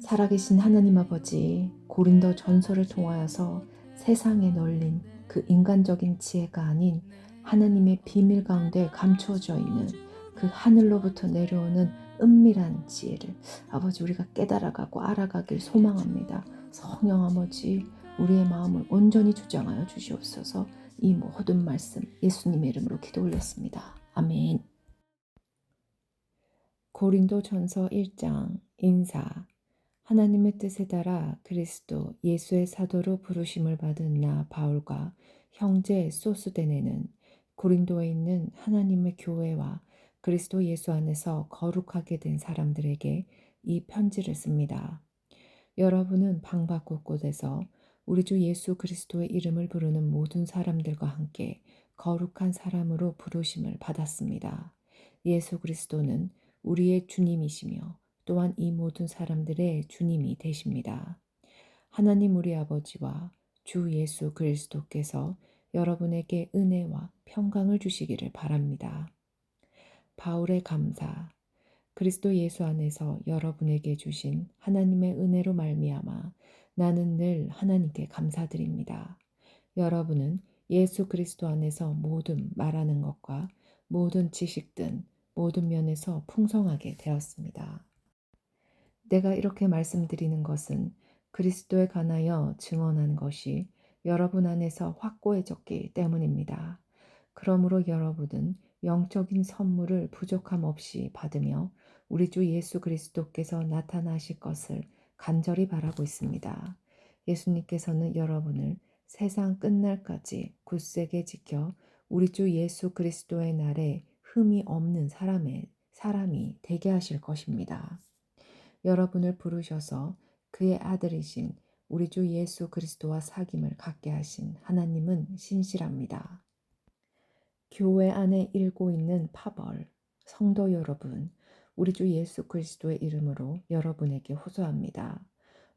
살아계신 하나님 아버지, 고린도 전서를 통하여서 세상에 널린 그 인간적인 지혜가 아닌 하나님의 비밀 가운데 감추어져 있는 그 하늘로부터 내려오는 은밀한 지혜를 아버지 우리가 깨달아가고 알아가길 소망합니다. 성령 아버지, 우리의 마음을 온전히 주장하여 주시옵소서. 이 모든 말씀 예수님의 이름으로 기도 올렸습니다. 아멘. 고린도 전서 1장 인사. 하나님의 뜻에 따라 그리스도 예수의 사도로 부르심을 받은 나 바울과 형제 소스데네는 고린도에 있는 하나님의 교회와 그리스도 예수 안에서 거룩하게 된 사람들에게 이 편지를 씁니다. 여러분은 방바꽃 곳에서 우리 주 예수 그리스도의 이름을 부르는 모든 사람들과 함께 거룩한 사람으로 부르심을 받았습니다. 예수 그리스도는 우리의 주님이시며 또한 이 모든 사람들의 주님이 되십니다. 하나님 우리 아버지와 주 예수 그리스도께서 여러분에게 은혜와 평강을 주시기를 바랍니다. 바울의 감사. 그리스도 예수 안에서 여러분에게 주신 하나님의 은혜로 말미암아 나는 늘 하나님께 감사드립니다. 여러분은 예수 그리스도 안에서 모든 말하는 것과 모든 지식 등 모든 면에서 풍성하게 되었습니다. 내가 이렇게 말씀드리는 것은 그리스도에 관하여 증언한 것이 여러분 안에서 확고해졌기 때문입니다. 그러므로 여러분은 영적인 선물을 부족함 없이 받으며 우리 주 예수 그리스도께서 나타나실 것을 간절히 바라고 있습니다. 예수님께서는 여러분을 세상 끝날까지 굳세게 지켜 우리 주 예수 그리스도의 날에 흠이 없는 사람이 되게 하실 것입니다. 여러분을 부르셔서 그의 아들이신 우리 주 예수 그리스도와 사귐을 갖게 하신 하나님은 신실합니다. 교회 안에 일고 있는 파벌, 성도 여러분, 우리 주 예수 그리스도의 이름으로 여러분에게 호소합니다.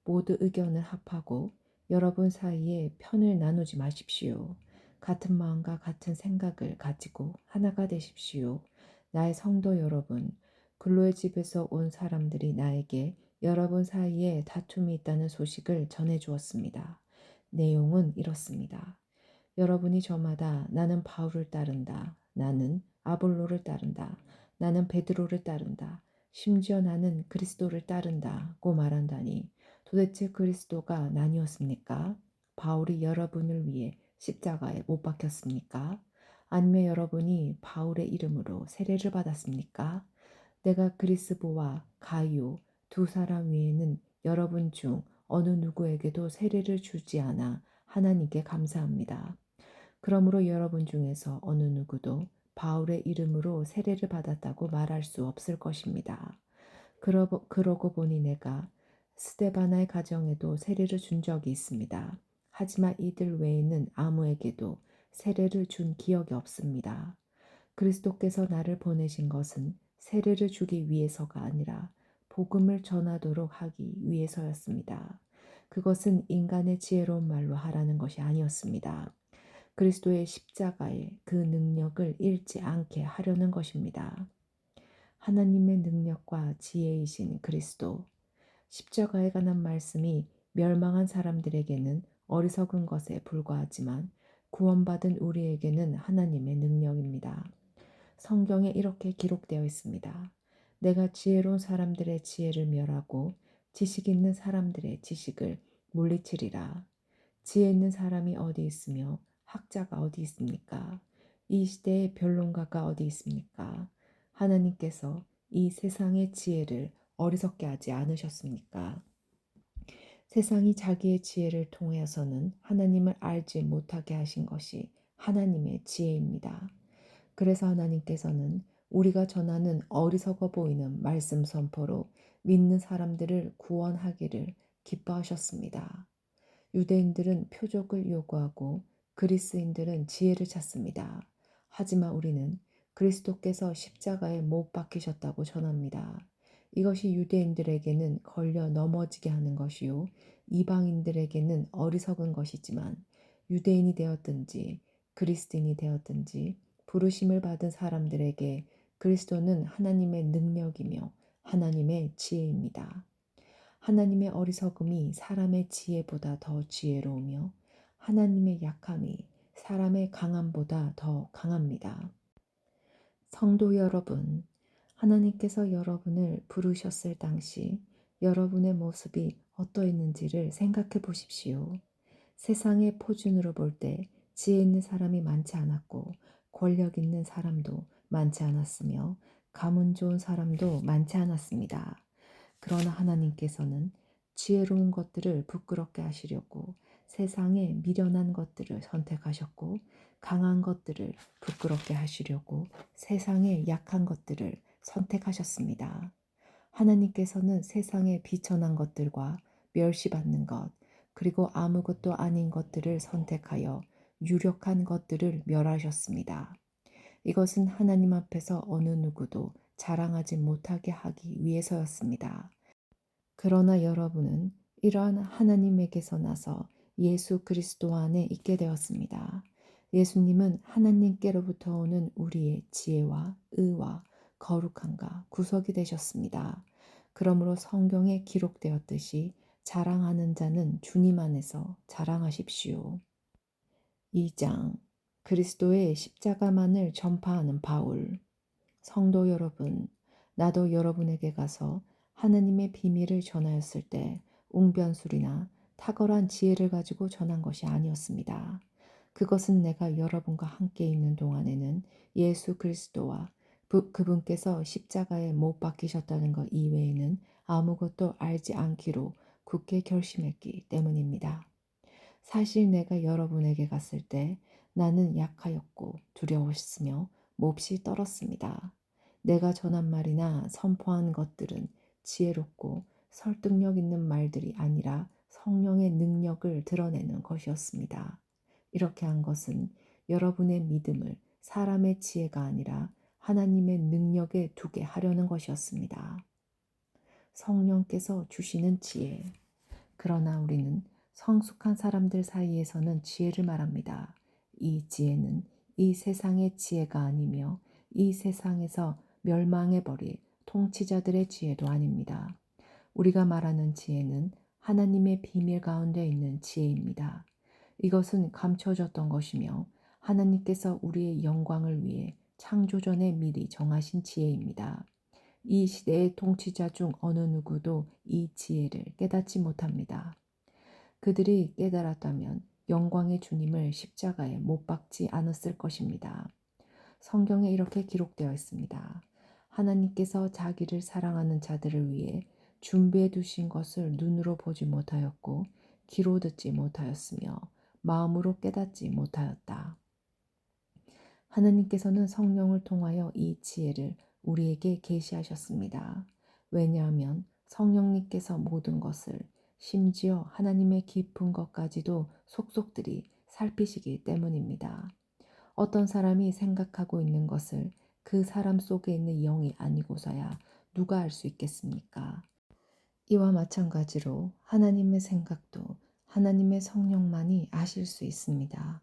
모두 의견을 합하고 여러분 사이에 편을 나누지 마십시오. 같은 마음과 같은 생각을 가지고 하나가 되십시오. 나의 성도 여러분, 글로의 집에서 온 사람들이 나에게 여러분 사이에 다툼이 있다는 소식을 전해 주었습니다. 내용은 이렇습니다. 여러분이 저마다 나는 바울을 따른다. 나는 아볼로를 따른다. 나는 베드로를 따른다. 심지어 나는 그리스도를 따른다고 말한다니 도대체 그리스도가 나뉘었습니까? 바울이 여러분을 위해 십자가에 못 박혔습니까? 아니면 여러분이 바울의 이름으로 세례를 받았습니까? 내가 그리스보와 가이오 두 사람 외에는 여러분 중 어느 누구에게도 세례를 주지 않아 하나님께 감사합니다. 그러므로 여러분 중에서 어느 누구도 바울의 이름으로 세례를 받았다고 말할 수 없을 것입니다. 그러고 보니 내가 스데바나의 가정에도 세례를 준 적이 있습니다. 하지만 이들 외에는 아무에게도 세례를 준 기억이 없습니다. 그리스도께서 나를 보내신 것은 세례를 주기 위해서가 아니라 복음을 전하도록 하기 위해서였습니다. 그것은 인간의 지혜로운 말로 하라는 것이 아니었습니다. 그리스도의 십자가의 그 능력을 잃지 않게 하려는 것입니다. 하나님의 능력과 지혜이신 그리스도, 십자가에 관한 말씀이 멸망한 사람들에게는 어리석은 것에 불과하지만 구원받은 우리에게는 하나님의 능력입니다. 성경에 이렇게 기록되어 있습니다. 내가 지혜로운 사람들의 지혜를 멸하고 지식 있는 사람들의 지식을 물리치리라. 지혜 있는 사람이 어디 있으며 학자가 어디 있습니까? 이 시대의 변론가가 어디 있습니까? 하나님께서 이 세상의 지혜를 어리석게 하지 않으셨습니까? 세상이 자기의 지혜를 통해서는 하나님을 알지 못하게 하신 것이 하나님의 지혜입니다. 그래서 하나님께서는 우리가 전하는 어리석어 보이는 말씀 선포로 믿는 사람들을 구원하기를 기뻐하셨습니다. 유대인들은 표적을 요구하고 그리스인들은 지혜를 찾습니다. 하지만 우리는 그리스도께서 십자가에 못 박히셨다고 전합니다. 이것이 유대인들에게는 걸려 넘어지게 하는 것이요 이방인들에게는 어리석은 것이지만 유대인이 되었든지 그리스도인이 되었든지 부르심을 받은 사람들에게 그리스도는 하나님의 능력이며 하나님의 지혜입니다. 하나님의 어리석음이 사람의 지혜보다 더 지혜로우며 하나님의 약함이 사람의 강함보다 더 강합니다. 성도 여러분, 하나님께서 여러분을 부르셨을 당시 여러분의 모습이 어떠했는지를 생각해 보십시오. 세상의 포준으로 볼 때 지혜 있는 사람이 많지 않았고 권력 있는 사람도 많지 않았으며 가문 좋은 사람도 많지 않았습니다. 그러나 하나님께서는 지혜로운 것들을 부끄럽게 하시려고 세상에 미련한 것들을 선택하셨고 강한 것들을 부끄럽게 하시려고 세상에 약한 것들을 선택하셨습니다. 하나님께서는 세상에 비천한 것들과 멸시받는 것, 그리고 아무것도 아닌 것들을 선택하여 유력한 것들을 멸하셨습니다. 이것은 하나님 앞에서 어느 누구도 자랑하지 못하게 하기 위해서였습니다. 그러나 여러분은 이러한 하나님에게서 나서 예수 그리스도 안에 있게 되었습니다. 예수님은 하나님께로부터 오는 우리의 지혜와 의와 거룩함과 구속이 되셨습니다. 그러므로 성경에 기록되었듯이 자랑하는 자는 주님 안에서 자랑하십시오. 2장 그리스도의 십자가만을 전파하는 바울. 성도 여러분, 나도 여러분에게 가서 하나님의 비밀을 전하였을 때 웅변술이나 탁월한 지혜를 가지고 전한 것이 아니었습니다. 그것은 내가 여러분과 함께 있는 동안에는 예수 그리스도와 그분께서 십자가에 못 박히셨다는 것 이외에는 아무것도 알지 않기로 굳게 결심했기 때문입니다. 사실 내가 여러분에게 갔을 때 나는 약하였고 두려웠으며 몹시 떨었습니다. 내가 전한 말이나 선포한 것들은 지혜롭고 설득력 있는 말들이 아니라 성령의 능력을 드러내는 것이었습니다. 이렇게 한 것은 여러분의 믿음을 사람의 지혜가 아니라 하나님의 능력에 두게 하려는 것이었습니다. 성령께서 주시는 지혜. 그러나 우리는 성숙한 사람들 사이에서는 지혜를 말합니다. 이 지혜는 이 세상의 지혜가 아니며 이 세상에서 멸망해버릴 통치자들의 지혜도 아닙니다. 우리가 말하는 지혜는 하나님의 비밀 가운데 있는 지혜입니다. 이것은 감춰졌던 것이며 하나님께서 우리의 영광을 위해 창조전에 미리 정하신 지혜입니다. 이 시대의 통치자 중 어느 누구도 이 지혜를 깨닫지 못합니다. 그들이 깨달았다면 영광의 주님을 십자가에 못 박지 않았을 것입니다. 성경에 이렇게 기록되어 있습니다. 하나님께서 자기를 사랑하는 자들을 위해 준비해 두신 것을 눈으로 보지 못하였고 귀로 듣지 못하였으며 마음으로 깨닫지 못하였다. 하나님께서는 성령을 통하여 이 지혜를 우리에게 계시하셨습니다. 왜냐하면 성령님께서 모든 것을 심지어 하나님의 깊은 것까지도 속속들이 살피시기 때문입니다. 어떤 사람이 생각하고 있는 것을 그 사람 속에 있는 영이 아니고서야 누가 알 수 있겠습니까? 이와 마찬가지로 하나님의 생각도 하나님의 성령만이 아실 수 있습니다.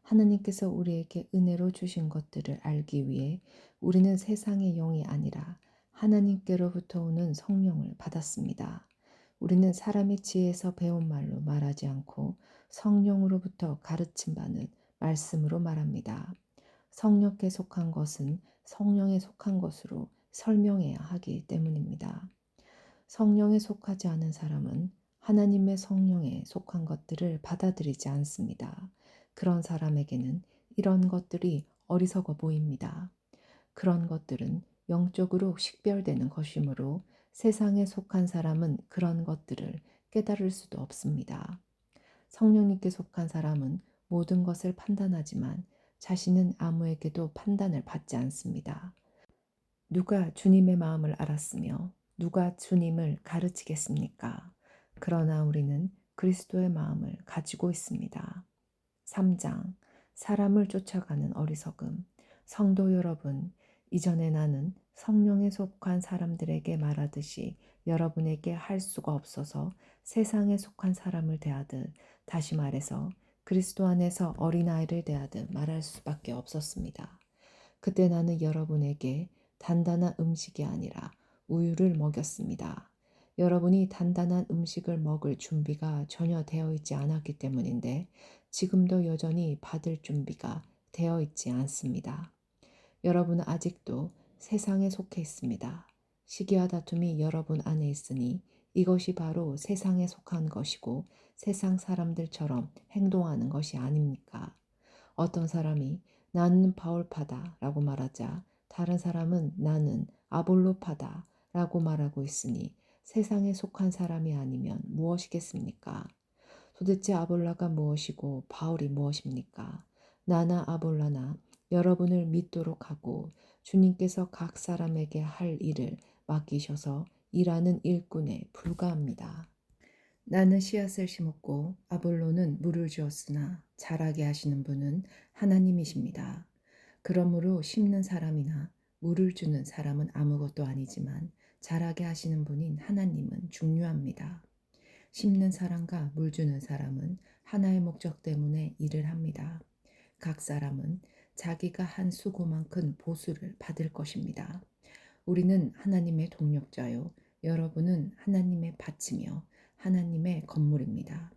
하나님께서 우리에게 은혜로 주신 것들을 알기 위해 우리는 세상의 영이 아니라 하나님께로부터 오는 성령을 받았습니다. 우리는 사람의 지혜에서 배운 말로 말하지 않고 성령으로부터 가르침 받는 말씀으로 말합니다. 성령께 속한 것은 성령에 속한 것으로 설명해야 하기 때문입니다. 성령에 속하지 않은 사람은 하나님의 성령에 속한 것들을 받아들이지 않습니다. 그런 사람에게는 이런 것들이 어리석어 보입니다. 그런 것들은 영적으로 식별되는 것이므로 세상에 속한 사람은 그런 것들을 깨달을 수도 없습니다. 성령님께 속한 사람은 모든 것을 판단하지만 자신은 아무에게도 판단을 받지 않습니다. 누가 주님의 마음을 알았으며 누가 주님을 가르치겠습니까? 그러나 우리는 그리스도의 마음을 가지고 있습니다. 3장 사람을 쫓아가는 어리석음. 성도 여러분, 이전에 나는 성령에 속한 사람들에게 말하듯이 여러분에게 할 수가 없어서 세상에 속한 사람을 대하듯, 다시 말해서 그리스도 안에서 어린아이를 대하듯 말할 수밖에 없었습니다. 그때 나는 여러분에게 단단한 음식이 아니라 우유를 먹였습니다. 여러분이 단단한 음식을 먹을 준비가 전혀 되어 있지 않았기 때문인데 지금도 여전히 받을 준비가 되어 있지 않습니다. 여러분은 아직도 세상에 속해 있습니다. 시기와 다툼이 여러분 안에 있으니 이것이 바로 세상에 속한 것이고 세상 사람들처럼 행동하는 것이 아닙니까? 어떤 사람이 나는 바울파다 라고 말하자 다른 사람은 나는 아볼로파다 라고 말하고 있으니 세상에 속한 사람이 아니면 무엇이겠습니까? 도대체 아볼라가 무엇이고 바울이 무엇입니까? 나나 아볼라나 여러분을 믿도록 하고 주님께서 각 사람에게 할 일을 맡기셔서 일하는 일꾼에 불과합니다. 나는 씨앗을 심었고 아볼로는 물을 주었으나 자라게 하시는 분은 하나님이십니다. 그러므로 심는 사람이나 물을 주는 사람은 아무것도 아니지만 자라게 하시는 분인 하나님은 중요합니다. 심는 사람과 물 주는 사람은 하나의 목적 때문에 일을 합니다. 각 사람은 자기가 한 수고만큼 보수를 받을 것입니다. 우리는 하나님의 동력자요. 여러분은 하나님의 밭이며 하나님의 건물입니다.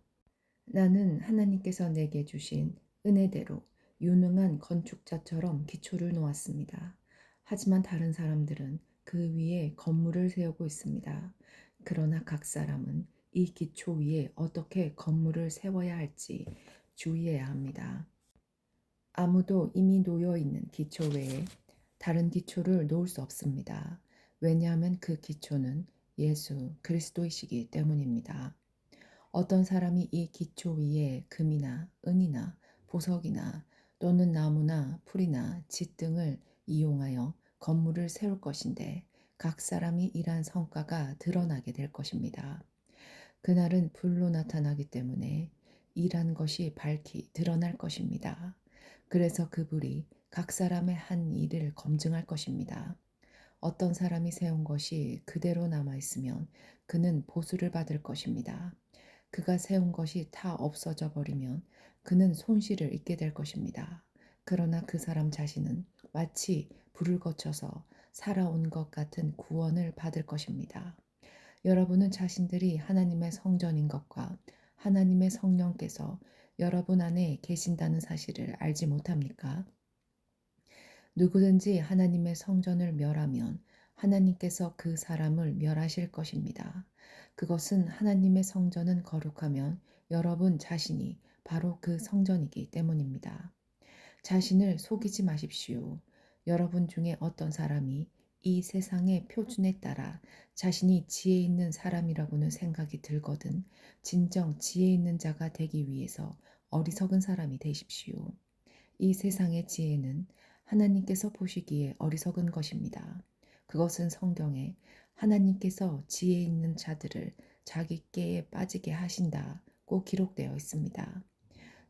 나는 하나님께서 내게 주신 은혜대로 유능한 건축자처럼 기초를 놓았습니다. 하지만 다른 사람들은 그 위에 건물을 세우고 있습니다. 그러나 각 사람은 이 기초 위에 어떻게 건물을 세워야 할지 주의해야 합니다. 아무도 이미 놓여 있는 기초 외에 다른 기초를 놓을 수 없습니다. 왜냐하면 그 기초는 예수 그리스도이시기 때문입니다. 어떤 사람이 이 기초 위에 금이나 은이나 보석이나 또는 나무나 풀이나 짓 등을 이용하여 건물을 세울 것인데 각 사람이 일한 성과가 드러나게 될 것입니다. 그날은 불로 나타나기 때문에 일한 것이 밝히 드러날 것입니다. 그래서 그 불이 각 사람의 한 일을 검증할 것입니다. 어떤 사람이 세운 것이 그대로 남아있으면 그는 보수를 받을 것입니다. 그가 세운 것이 다 없어져 버리면 그는 손실을 입게 될 것입니다. 그러나 그 사람 자신은 마치 불을 거쳐서 살아온 것 같은 구원을 받을 것입니다. 여러분은 자신들이 하나님의 성전인 것과 하나님의 성령께서 여러분 안에 계신다는 사실을 알지 못합니까? 누구든지 하나님의 성전을 멸하면 하나님께서 그 사람을 멸하실 것입니다. 그것은 하나님의 성전은 거룩하면 여러분 자신이 바로 그 성전이기 때문입니다. 자신을 속이지 마십시오. 여러분 중에 어떤 사람이 이 세상의 표준에 따라 자신이 지혜 있는 사람이라고는 생각이 들거든 진정 지혜 있는 자가 되기 위해서 어리석은 사람이 되십시오. 이 세상의 지혜는 하나님께서 보시기에 어리석은 것입니다. 그것은 성경에 하나님께서 지혜 있는 자들을 자기 꾀에 빠지게 하신다고 기록되어 있습니다.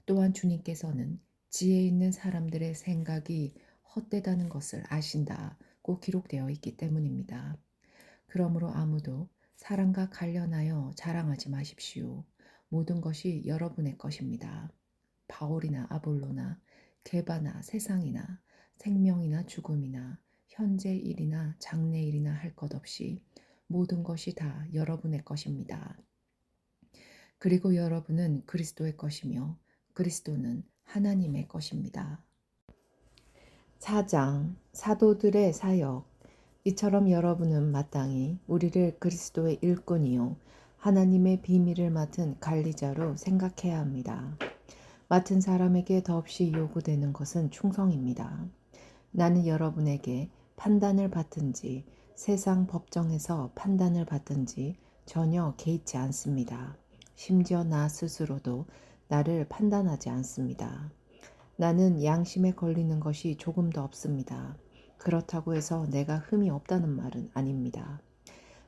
또한 주님께서는 지혜 있는 사람들의 생각이 헛되다는 것을 아신다고 기록되어 있기 때문입니다. 그러므로 아무도 사람과 관련하여 자랑하지 마십시오. 모든 것이 여러분의 것입니다. 바울이나 아볼로나 게바나 세상이나 생명이나 죽음이나 현재 일이나 장래 일이나 할 것 없이 모든 것이 다 여러분의 것입니다. 그리고 여러분은 그리스도의 것이며 그리스도는 하나님의 것입니다. 4장 사도들의 사역 이처럼 여러분은 마땅히 우리를 그리스도의 일꾼이요 하나님의 비밀을 맡은 관리자로 생각해야 합니다. 맡은 사람에게 더없이 요구되는 것은 충성입니다. 나는 여러분에게 판단을 받든지 세상 법정에서 판단을 받든지 전혀 개의치 않습니다. 심지어 나 스스로도 나를 판단하지 않습니다. 나는 양심에 걸리는 것이 조금도 없습니다. 그렇다고 해서 내가 흠이 없다는 말은 아닙니다.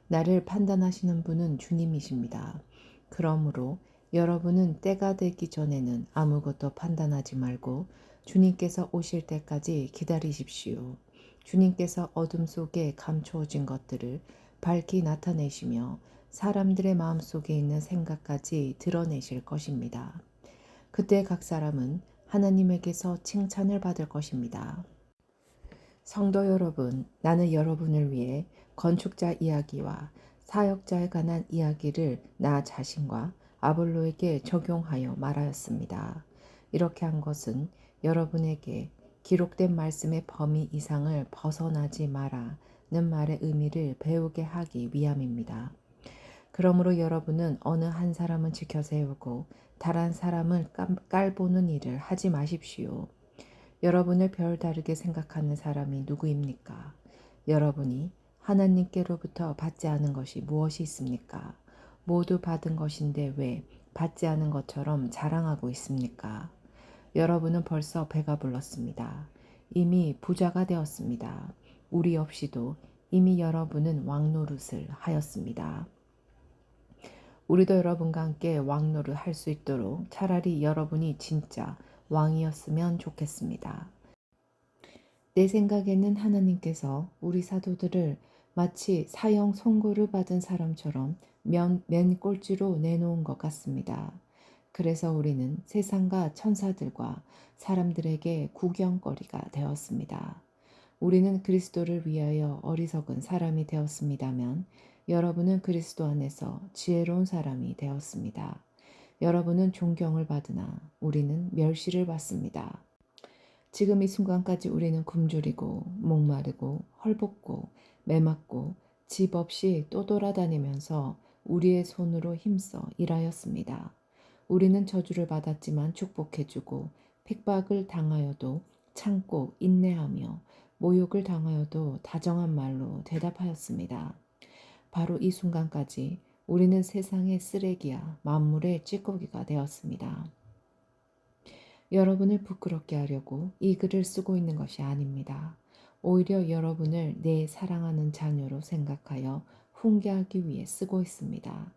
나를 판단하시는 분은 주님이십니다. 그러므로 여러분은 때가 되기 전에는 아무것도 판단하지 말고 주님께서 오실 때까지 기다리십시오. 주님께서 어둠 속에 감추어진 것들을 밝히 나타내시며 사람들의 마음속에 있는 생각까지 드러내실 것입니다. 그때 각 사람은 하나님에게서 칭찬을 받을 것입니다. 성도 여러분, 나는 여러분을 위해 건축자 이야기와 사역자에 관한 이야기를 나 자신과 아볼로에게 적용하여 말하였습니다. 이렇게 한 것은 여러분에게 기록된 말씀의 범위 이상을 벗어나지 마라는 말의 의미를 배우게 하기 위함입니다. 그러므로 여러분은 어느 한 사람은 지켜 세우고 다른 사람은 깔보는 일을 하지 마십시오. 여러분을 별다르게 생각하는 사람이 누구입니까? 여러분이 하나님께로부터 받지 않은 것이 무엇이 있습니까? 모두 받은 것인데 왜 받지 않은 것처럼 자랑하고 있습니까? 여러분은 벌써 배가 불렀습니다. 이미 부자가 되었습니다. 우리 없이도 이미 여러분은 왕노릇을 하였습니다. 우리도 여러분과 함께 왕노를 할 수 있도록 차라리 여러분이 진짜 왕이었으면 좋겠습니다. 내 생각에는 하나님께서 우리 사도들을 마치 사형 선고를 받은 사람처럼 맨 꼴찌로 내놓은 것 같습니다. 그래서 우리는 세상과 천사들과 사람들에게 구경거리가 되었습니다. 우리는 그리스도를 위하여 어리석은 사람이 되었습니다면 여러분은 그리스도 안에서 지혜로운 사람이 되었습니다. 여러분은 존경을 받으나 우리는 멸시를 받습니다. 지금 이 순간까지 우리는 굶주리고 목마르고 헐벗고 매맞고 집 없이 또 돌아다니면서 우리의 손으로 힘써 일하였습니다. 우리는 저주를 받았지만 축복해주고 핍박을 당하여도 참고 인내하며 모욕을 당하여도 다정한 말로 대답하였습니다. 바로 이 순간까지 우리는 세상의 쓰레기야 만물의 찌꺼기가 되었습니다. 여러분을 부끄럽게 하려고 이 글을 쓰고 있는 것이 아닙니다. 오히려 여러분을 내 사랑하는 자녀로 생각하여 훈계하기 위해 쓰고 있습니다.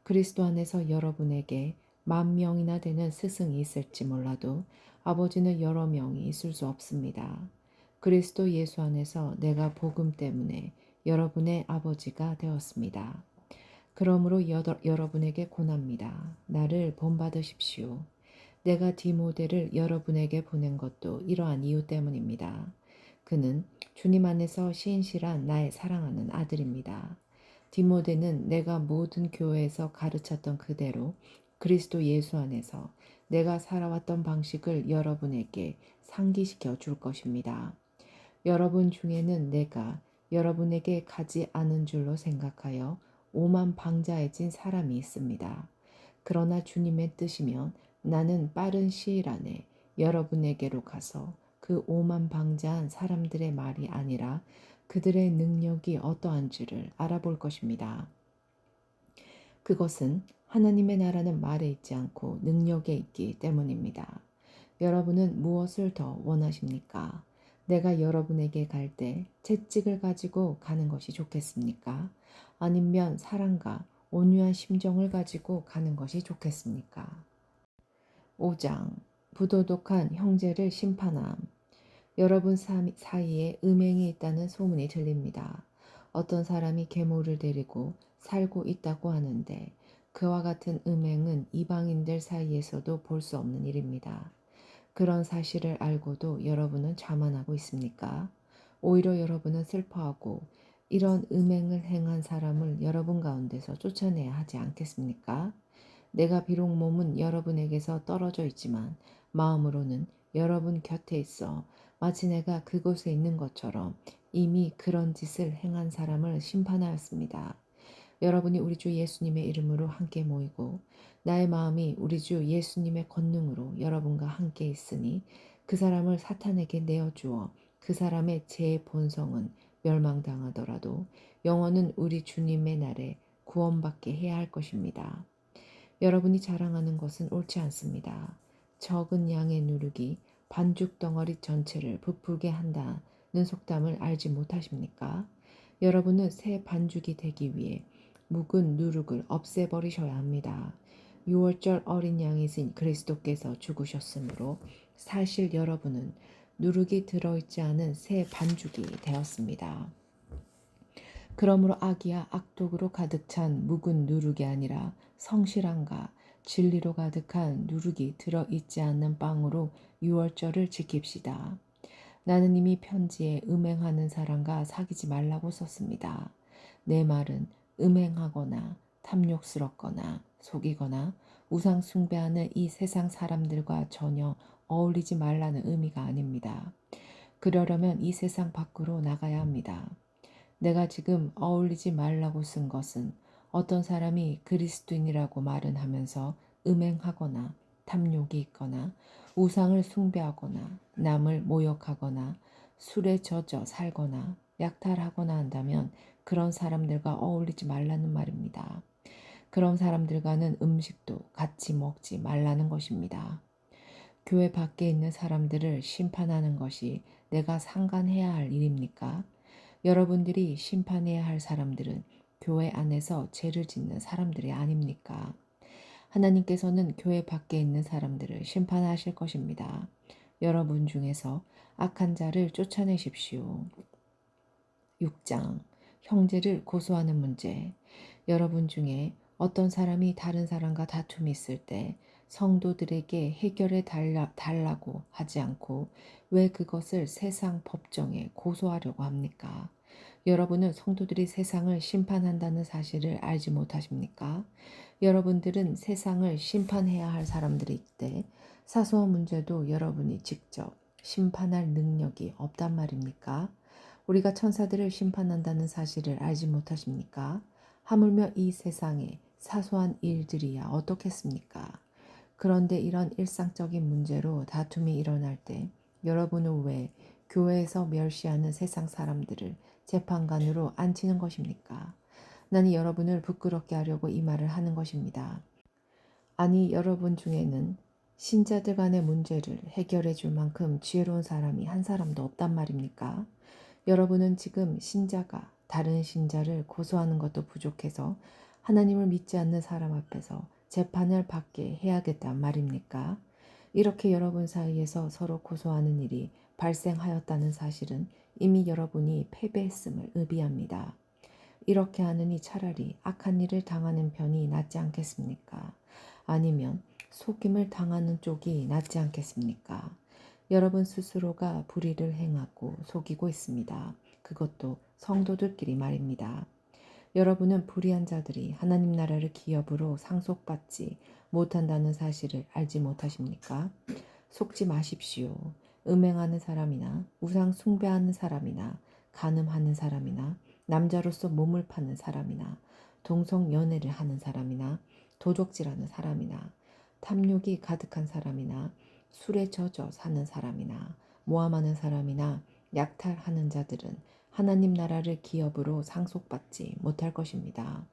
그리스도 안에서 여러분에게 10,000명이나 되는 스승이 있을지 몰라도 아버지는 여러 명이 있을 수 없습니다. 그리스도 예수 안에서 내가 복음 때문에 여러분의 아버지가 되었습니다. 그러므로 여러분에게 권합니다. 나를 본받으십시오. 내가 디모데를 여러분에게 보낸 것도 이러한 이유 때문입니다. 그는 주님 안에서 신실한 나의 사랑하는 아들입니다. 디모데는 내가 모든 교회에서 가르쳤던 그대로 그리스도 예수 안에서 내가 살아왔던 방식을 여러분에게 상기시켜 줄 것입니다. 여러분 중에는 내가 여러분에게 가지 않은 줄로 생각하여 오만방자해진 사람이 있습니다. 그러나 주님의 뜻이면 나는 빠른 시일 안에 여러분에게로 가서 그 오만방자한 사람들의 말이 아니라 그들의 능력이 어떠한지를 알아볼 것입니다. 그것은 하나님의 나라는 말에 있지 않고 능력에 있기 때문입니다. 여러분은 무엇을 더 원하십니까? 내가 여러분에게 갈 때 채찍을 가지고 가는 것이 좋겠습니까? 아니면 사랑과 온유한 심정을 가지고 가는 것이 좋겠습니까? 5장 부도덕한 형제를 심판함. 여러분 사이에 음행이 있다는 소문이 들립니다. 어떤 사람이 계모를 데리고 살고 있다고 하는데 그와 같은 음행은 이방인들 사이에서도 볼 수 없는 일입니다. 그런 사실을 알고도 여러분은 자만하고 있습니까? 오히려 여러분은 슬퍼하고 이런 음행을 행한 사람을 여러분 가운데서 쫓아내야 하지 않겠습니까? 내가 비록 몸은 여러분에게서 떨어져 있지만 마음으로는 여러분 곁에 있어 마치 내가 그곳에 있는 것처럼 이미 그런 짓을 행한 사람을 심판하였습니다. 여러분이 우리 주 예수님의 이름으로 함께 모이고 나의 마음이 우리 주 예수님의 권능으로 여러분과 함께 있으니 그 사람을 사탄에게 내어주어 그 사람의 제 본성은 멸망당하더라도 영혼은 우리 주님의 날에 구원받게 해야 할 것입니다. 여러분이 자랑하는 것은 옳지 않습니다. 적은 양의 누룩이 반죽 덩어리 전체를 부풀게 한다는 속담을 알지 못하십니까? 여러분은 새 반죽이 되기 위해 묵은 누룩을 없애버리셔야 합니다. 6월절 어린 양이신 그리스도께서 죽으셨으므로 사실 여러분은 누룩이 들어있지 않은 새 반죽이 되었습니다. 그러므로 악이야 악독으로 가득 찬 묵은 누룩이 아니라 성실함과 진리로 가득한 누룩이 들어있지 않는 빵으로 6월절을 지킵시다. 나는 이미 편지에 음행하는 사람과 사귀지 말라고 썼습니다. 내 말은 음행하거나 탐욕스럽거나 속이거나 우상 숭배하는 이 세상 사람들과 전혀 어울리지 말라는 의미가 아닙니다. 그러려면 이 세상 밖으로 나가야 합니다. 내가 지금 어울리지 말라고 쓴 것은 어떤 사람이 그리스도인이라고 말은 하면서 음행하거나 탐욕이 있거나 우상을 숭배하거나 남을 모욕하거나 술에 젖어 살거나 약탈하거나 한다면 그런 사람들과 어울리지 말라는 말입니다. 그런 사람들과는 음식도 같이 먹지 말라는 것입니다. 교회 밖에 있는 사람들을 심판하는 것이 내가 상관해야 할 일입니까? 여러분들이 심판해야 할 사람들은 교회 안에서 죄를 짓는 사람들이 아닙니까? 하나님께서는 교회 밖에 있는 사람들을 심판하실 것입니다. 여러분 중에서 악한 자를 쫓아내십시오. 6장 형제를 고소하는 문제. 여러분 중에 어떤 사람이 다른 사람과 다툼이 있을 때 성도들에게 해결해 달라고 하지 않고 왜 그것을 세상 법정에 고소하려고 합니까? 여러분은 성도들이 세상을 심판한다는 사실을 알지 못하십니까? 여러분들은 세상을 심판해야 할 사람들일 때 사소한 문제도 여러분이 직접 심판할 능력이 없단 말입니까? 우리가 천사들을 심판한다는 사실을 알지 못하십니까? 하물며 이 세상의 사소한 일들이야 어떻겠습니까? 그런데 이런 일상적인 문제로 다툼이 일어날 때 여러분은 왜 교회에서 멸시하는 세상 사람들을 재판관으로 앉히는 것입니까? 나는 여러분을 부끄럽게 하려고 이 말을 하는 것입니다. 아니, 여러분 중에는 신자들 간의 문제를 해결해 줄 만큼 지혜로운 사람이 한 사람도 없단 말입니까? 여러분은 지금 신자가 다른 신자를 고소하는 것도 부족해서 하나님을 믿지 않는 사람 앞에서 재판을 받게 해야겠단 말입니까? 이렇게 여러분 사이에서 서로 고소하는 일이 발생하였다는 사실은 이미 여러분이 패배했음을 의미합니다. 이렇게 하느니 차라리 악한 일을 당하는 편이 낫지 않겠습니까? 아니면 속임을 당하는 쪽이 낫지 않겠습니까? 여러분 스스로가 불의를 행하고 속이고 있습니다. 그것도 성도들끼리 말입니다. 여러분은 불의한 자들이 하나님 나라를 기업으로 상속받지 못한다는 사실을 알지 못하십니까? 속지 마십시오. 음행하는 사람이나 우상 숭배하는 사람이나 간음하는 사람이나 남자로서 몸을 파는 사람이나 동성 연애를 하는 사람이나 도적질하는 사람이나 탐욕이 가득한 사람이나 술에 젖어 사는 사람이나 모함하는 사람이나 약탈하는 자들은 하나님 나라를 기업으로 상속받지 못할 것입니다.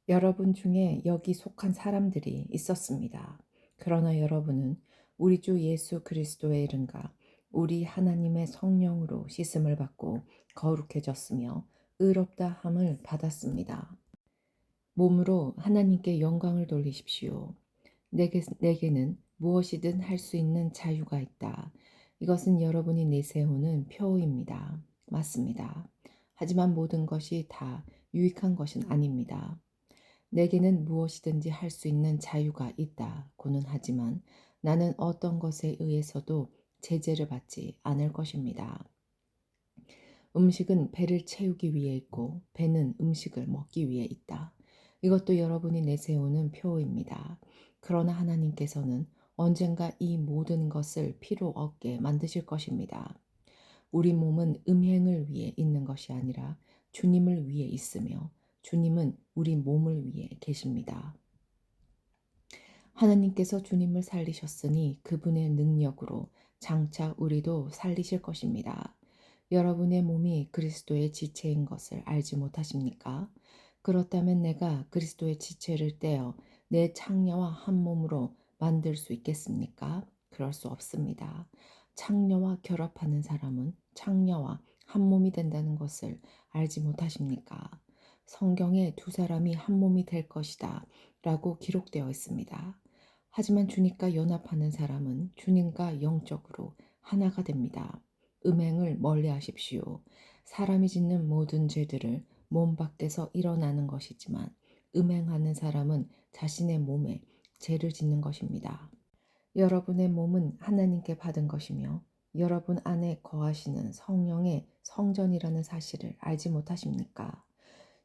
여러분 중에 여기 속한 사람들이 있었습니다. 그러나 여러분은 우리 주 예수 그리스도의 이름과 우리 하나님의 성령으로 씻음을 받고 거룩해졌으며 의롭다 함을 받았습니다. 몸으로 하나님께 영광을 돌리십시오. 내게는 무엇이든 할 수 있는 자유가 있다. 이것은 여러분이 내세우는 표어입니다. 맞습니다. 하지만 모든 것이 다 유익한 것은 아닙니다. 내게는 무엇이든지 할 수 있는 자유가 있다고는 하지만 나는 어떤 것에 의해서도 제재를 받지 않을 것입니다. 음식은 배를 채우기 위해 있고 배는 음식을 먹기 위해 있다. 이것도 여러분이 내세우는 표어입니다. 그러나 하나님께서는 언젠가 이 모든 것을 필요 없게 만드실 것입니다. 우리 몸은 음행을 위해 있는 것이 아니라 주님을 위해 있으며 주님은 우리 몸을 위해 계십니다. 하나님께서 주님을 살리셨으니 그분의 능력으로 장차 우리도 살리실 것입니다. 여러분의 몸이 그리스도의 지체인 것을 알지 못하십니까? 그렇다면 내가 그리스도의 지체를 떼어 내 창녀와 한 몸으로 만들 수 있겠습니까? 그럴 수 없습니다. 창녀와 결합하는 사람은 창녀와 한 몸이 된다는 것을 알지 못하십니까? 성경에 두 사람이 한 몸이 될 것이다 라고 기록되어 있습니다. 하지만 주님과 연합하는 사람은 주님과 영적으로 하나가 됩니다. 음행을 멀리 하십시오. 사람이 짓는 모든 죄들을 몸 밖에서 일어나는 것이지만 음행하는 사람은 자신의 몸에 죄를 짓는 것입니다. 여러분의 몸은 하나님께 받은 것이며 여러분 안에 거하시는 성령의 성전이라는 사실을 알지 못하십니까?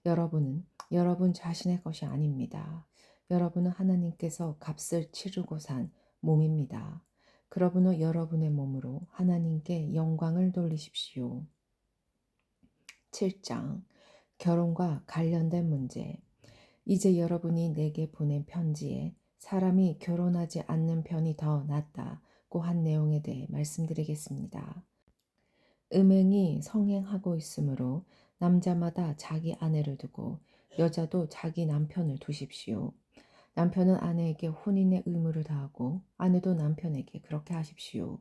여러분은 여러분 자신의 것이 아닙니다. 여러분은 하나님께서 값을 치르고 산 몸입니다. 그러므로 여러분의 몸으로 하나님께 영광을 돌리십시오. 7장 결혼과 관련된 문제. 이제 여러분이 내게 보낸 편지에 사람이 결혼하지 않는 편이 더 낫다고 한 내용에 대해 말씀드리겠습니다. 음행이 성행하고 있으므로 남자마다 자기 아내를 두고 여자도 자기 남편을 두십시오. 남편은 아내에게 혼인의 의무를 다하고 아내도 남편에게 그렇게 하십시오.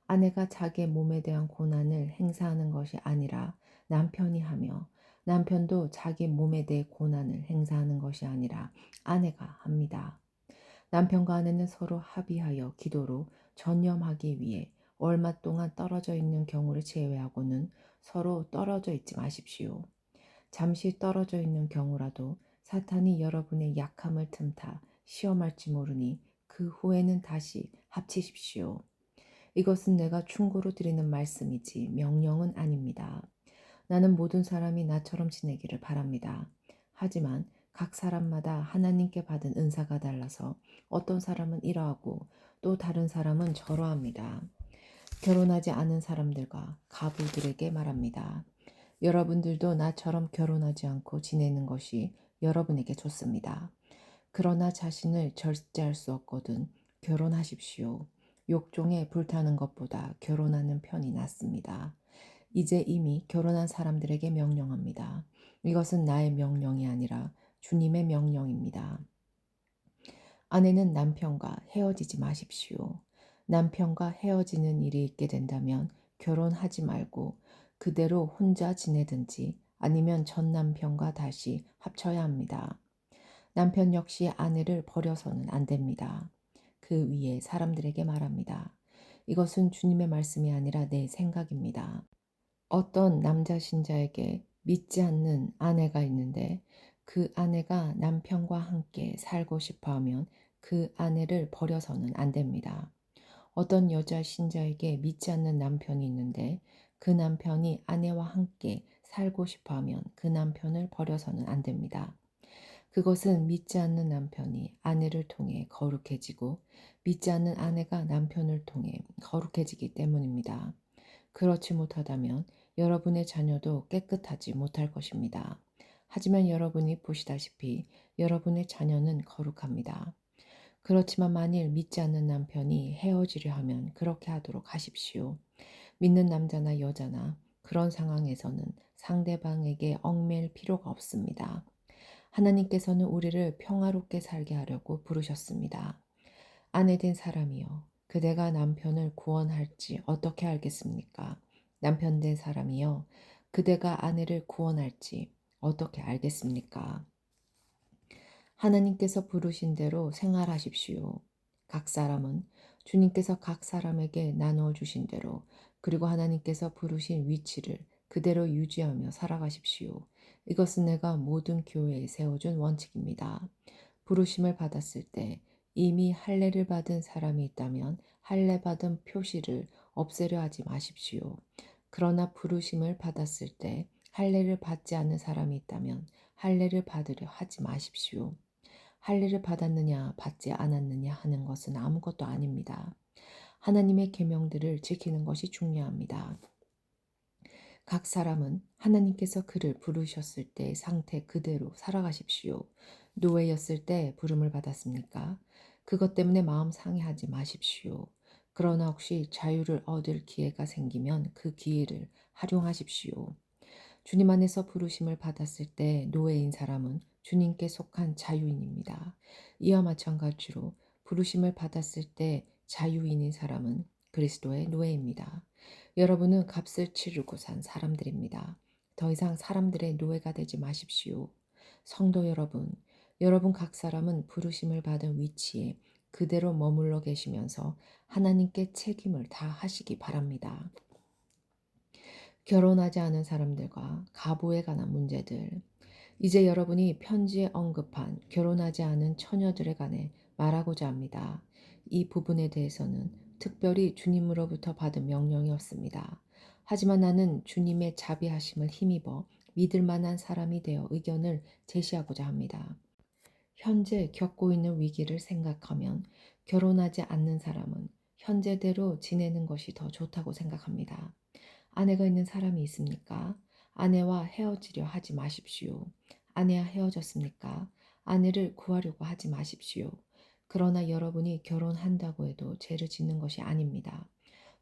아내가 자기의 몸에 대한 고난을 행사하는 것이 아니라 남편이 하며 남편도 자기 몸에 대해 고난을 행사하는 것이 아니라 아내가 합니다. 남편과 아내는 서로 합의하여 기도로 전념하기 위해 얼마 동안 떨어져 있는 경우를 제외하고는 서로 떨어져 있지 마십시오. 잠시 떨어져 있는 경우라도 사탄이 여러분의 약함을 틈타 시험할지 모르니 그 후에는 다시 합치십시오. 이것은 내가 충고로 드리는 말씀이지 명령은 아닙니다. 나는 모든 사람이 나처럼 지내기를 바랍니다. 하지만 각 사람마다 하나님께 받은 은사가 달라서 어떤 사람은 이러하고 또 다른 사람은 저러합니다. 결혼하지 않은 사람들과 가부들에게 말합니다. 여러분들도 나처럼 결혼하지 않고 지내는 것이 여러분에게 좋습니다. 그러나 자신을 절제할 수 없거든 결혼하십시오. 욕종에 불타는 것보다 결혼하는 편이 낫습니다. 이제 이미 결혼한 사람들에게 명령합니다. 이것은 나의 명령이 아니라 주님의 명령입니다. 아내는 남편과 헤어지지 마십시오. 남편과 헤어지는 일이 있게 된다면 결혼하지 말고 그대로 혼자 지내든지 아니면 전 남편과 다시 합쳐야 합니다. 남편 역시 아내를 버려서는 안 됩니다. 그 위에 사람들에게 말합니다. 이것은 주님의 말씀이 아니라 내 생각입니다. 어떤 남자 신자에게 믿지 않는 아내가 있는데 그 아내가 남편과 함께 살고 싶어 하면 그 아내를 버려서는 안 됩니다. 어떤 여자 신자에게 믿지 않는 남편이 있는데 그 남편이 아내와 함께 살고 싶어 하면 그 남편을 버려서는 안 됩니다. 그것은 믿지 않는 남편이 아내를 통해 거룩해지고 믿지 않는 아내가 남편을 통해 거룩해지기 때문입니다. 그렇지 못하다면 여러분의 자녀도 깨끗하지 못할 것입니다. 하지만 여러분이 보시다시피 여러분의 자녀는 거룩합니다. 그렇지만 만일 믿지 않는 남편이 헤어지려 하면 그렇게 하도록 하십시오. 믿는 남자나 여자나 그런 상황에서는 상대방에게 얽매일 필요가 없습니다. 하나님께서는 우리를 평화롭게 살게 하려고 부르셨습니다. 아내된 사람이여, 그대가 남편을 구원할지 어떻게 알겠습니까? 남편 된 사람이여, 그대가 아내를 구원할지 어떻게 알겠습니까? 하나님께서 부르신 대로 생활하십시오. 각 사람은 주님께서 각 사람에게 나누어 주신 대로 그리고 하나님께서 부르신 위치를 그대로 유지하며 살아가십시오. 이것은 내가 모든 교회에 세워준 원칙입니다. 부르심을 받았을 때 이미 할례를 받은 사람이 있다면 할례 받은 표시를 없애려 하지 마십시오. 그러나 부르심을 받았을 때 할례를 받지 않는 사람이 있다면 할례를 받으려 하지 마십시오. 할례를 받았느냐 받지 않았느냐 하는 것은 아무것도 아닙니다. 하나님의 계명들을 지키는 것이 중요합니다. 각 사람은 하나님께서 그를 부르셨을 때의 상태 그대로 살아가십시오. 노예였을 때 부름을 받았습니까? 그것 때문에 마음 상해하지 마십시오. 그러나 혹시 자유를 얻을 기회가 생기면 그 기회를 활용하십시오. 주님 안에서 부르심을 받았을 때 노예인 사람은 주님께 속한 자유인입니다. 이와 마찬가지로 부르심을 받았을 때 자유인인 사람은 그리스도의 노예입니다. 여러분은 값을 치르고 산 사람들입니다. 더 이상 사람들의 노예가 되지 마십시오. 성도 여러분, 여러분 각 사람은 부르심을 받은 위치에 그대로 머물러 계시면서 하나님께 책임을 다하시기 바랍니다. 결혼하지 않은 사람들과 가부에 관한 문제들. 이제 여러분이 편지에 언급한 결혼하지 않은 처녀들에 관해 말하고자 합니다. 이 부분에 대해서는 특별히 주님으로부터 받은 명령이었습니다. 하지만 나는 주님의 자비하심을 힘입어 믿을 만한 사람이 되어 의견을 제시하고자 합니다. 현재 겪고 있는 위기를 생각하면 결혼하지 않는 사람은 현재대로 지내는 것이 더 좋다고 생각합니다. 아내가 있는 사람이 있습니까? 아내와 헤어지려 하지 마십시오. 아내와 헤어졌습니까? 아내를 구하려고 하지 마십시오. 그러나 여러분이 결혼한다고 해도 죄를 짓는 것이 아닙니다.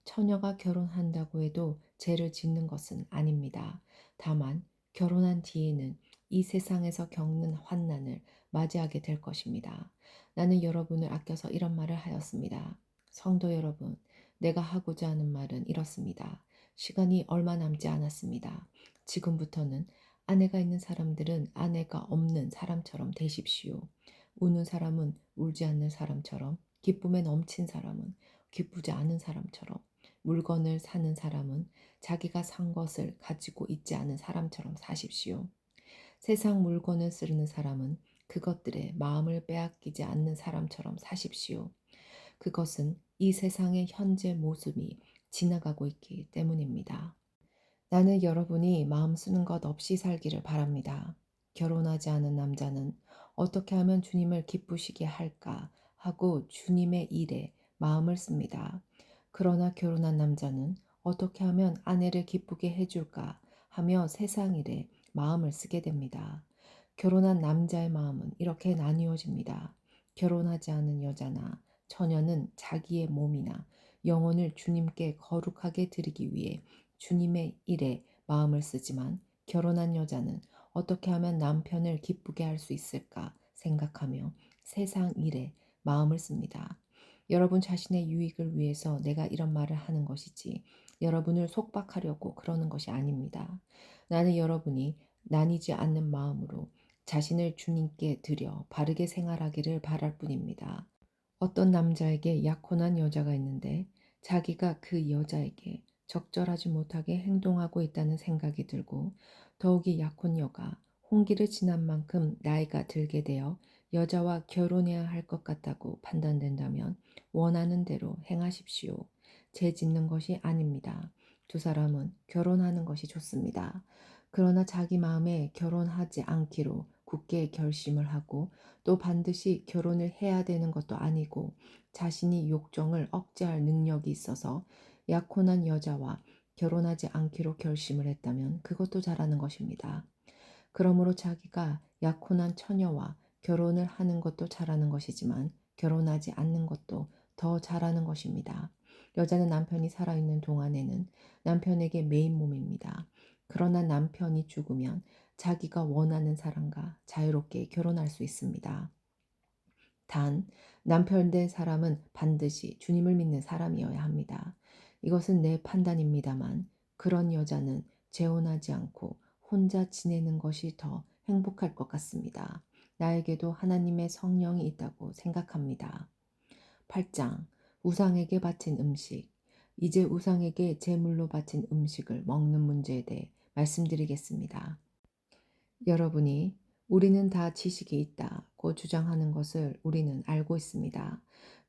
처녀가 결혼한다고 해도 죄를 짓는 것은 아닙니다. 다만 결혼한 뒤에는 이 세상에서 겪는 환난을 맞이하게 될 것입니다. 나는 여러분을 아껴서 이런 말을 하였습니다. 성도 여러분, 내가 하고자 하는 말은 이렇습니다. 시간이 얼마 남지 않았습니다. 지금부터는 아내가 있는 사람들은 아내가 없는 사람처럼 되십시오. 우는 사람은 울지 않는 사람처럼, 기쁨에 넘친 사람은 기쁘지 않은 사람처럼, 물건을 사는 사람은 자기가 산 것을 가지고 있지 않은 사람처럼 사십시오. 세상 물건을 쓰는 사람은 그것들에 마음을 빼앗기지 않는 사람처럼 사십시오. 그것은 이 세상의 현재 모습이 지나가고 있기 때문입니다. 나는 여러분이 마음 쓰는 것 없이 살기를 바랍니다. 결혼하지 않은 남자는 어떻게 하면 주님을 기쁘시게 할까 하고 주님의 일에 마음을 씁니다. 그러나 결혼한 남자는 어떻게 하면 아내를 기쁘게 해줄까 하며 세상 일에 마음을 쓰게 됩니다. 결혼한 남자의 마음은 이렇게 나뉘어집니다. 결혼하지 않은 여자나 처녀는 자기의 몸이나 영혼을 주님께 거룩하게 드리기 위해 주님의 일에 마음을 쓰지만 결혼한 여자는 어떻게 하면 남편을 기쁘게 할 수 있을까 생각하며 세상 일에 마음을 씁니다. 여러분 자신의 유익을 위해서 내가 이런 말을 하는 것이지 여러분을 속박하려고 그러는 것이 아닙니다. 나는 여러분이 나뉘지 않는 마음으로 자신을 주님께 드려 바르게 생활하기를 바랄 뿐입니다. 어떤 남자에게 약혼한 여자가 있는데 자기가 그 여자에게 적절하지 못하게 행동하고 있다는 생각이 들고 더욱이 약혼녀가 홍기를 지난 만큼 나이가 들게 되어 여자와 결혼해야 할 것 같다고 판단된다면 원하는 대로 행하십시오. 죄 짓는 것이 아닙니다. 두 사람은 결혼하는 것이 좋습니다. 그러나 자기 마음에 결혼하지 않기로 굳게 결심을 하고 또 반드시 결혼을 해야 되는 것도 아니고 자신이 욕정을 억제할 능력이 있어서 약혼한 여자와 결혼하지 않기로 결심을 했다면 그것도 잘하는 것입니다. 그러므로 자기가 약혼한 처녀와 결혼을 하는 것도 잘하는 것이지만 결혼하지 않는 것도 더 잘하는 것입니다. 여자는 남편이 살아있는 동안에는 남편에게 메인 몸입니다. 그러나 남편이 죽으면 자기가 원하는 사람과 자유롭게 결혼할 수 있습니다. 단, 남편 된 사람은 반드시 주님을 믿는 사람이어야 합니다. 이것은 내 판단입니다만 그런 여자는 재혼하지 않고 혼자 지내는 것이 더 행복할 것 같습니다. 나에게도 하나님의 성령이 있다고 생각합니다. 8장 우상에게 바친 음식. 이제 우상에게 제물로 바친 음식을 먹는 문제에 대해 말씀드리겠습니다. 여러분이 우리는 다 지식이 있다고 주장하는 것을 우리는 알고 있습니다.